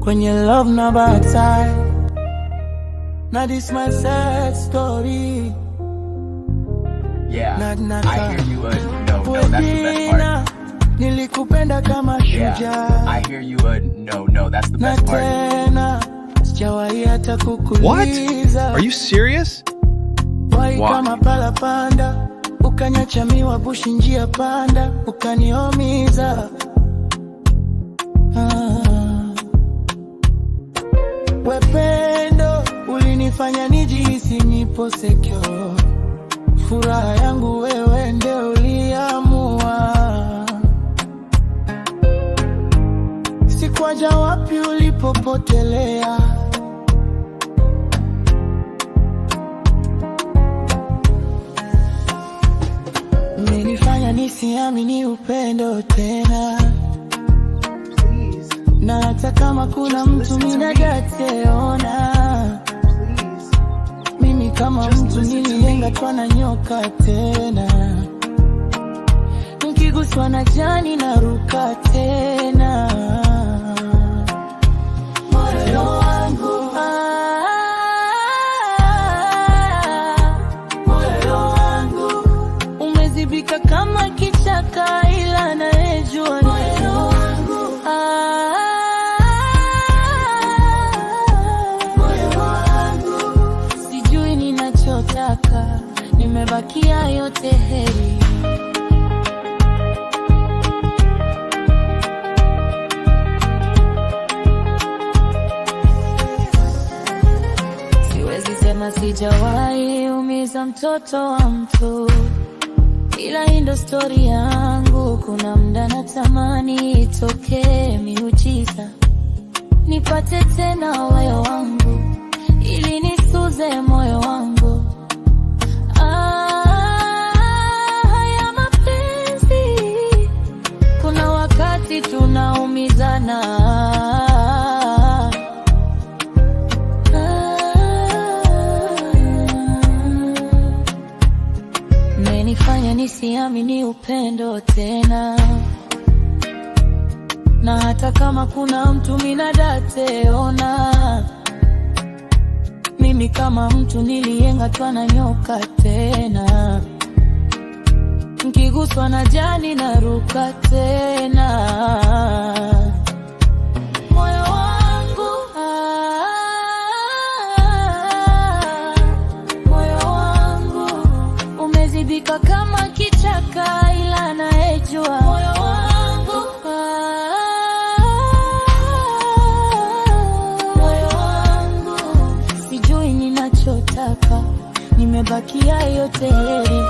kwenye love na baadaye. Now this my sad story. Yeah, I hear you. No, that's the best part. Nilikupenda kama shujaa. Yeah, I hear you. No, that's the best part. What? Are you serious? Why? Kama palapanda, ukanyacha miwa bushi njia panda, ukaniumiza. Wependo ulinifanya nijihisi nipo secure. Furaha yangu wewe ndio uliamua. Sikwaja wapi ulipopotelea. Umenifanya nisiamini upendo tena. Na hata kama kuna mtu minadateona, mimi kama mtu nililenga twana nyoka tena. Nikiguswa na jani na ruka tena. Moyo wangu, moyo wangu umezibika kama kichaka, ila naejua moyo wangu, moyo wangu sijui ninachotaka, nimebakia yote heri. Sijawahi umiza mtoto wa mtu, ila hii ndo story yangu. Kuna muda natamani itokee miujiza, nipate tena moyo wangu, ili nisuze moyo wangu. Haya mapenzi, kuna wakati tunaumizana. Menifanya nisiamini upendo tena. Na hata kama kuna mtu minadateona, mimi kama mtu nilienga twana nyoka tena. Nkiguswa na jani na ruka tena. Moyo wangu, moyo wangu umezibika kama kichaka, ila naejua moyo wangu, moyo wangu sijui ninachotaka, nimebakia yote heri.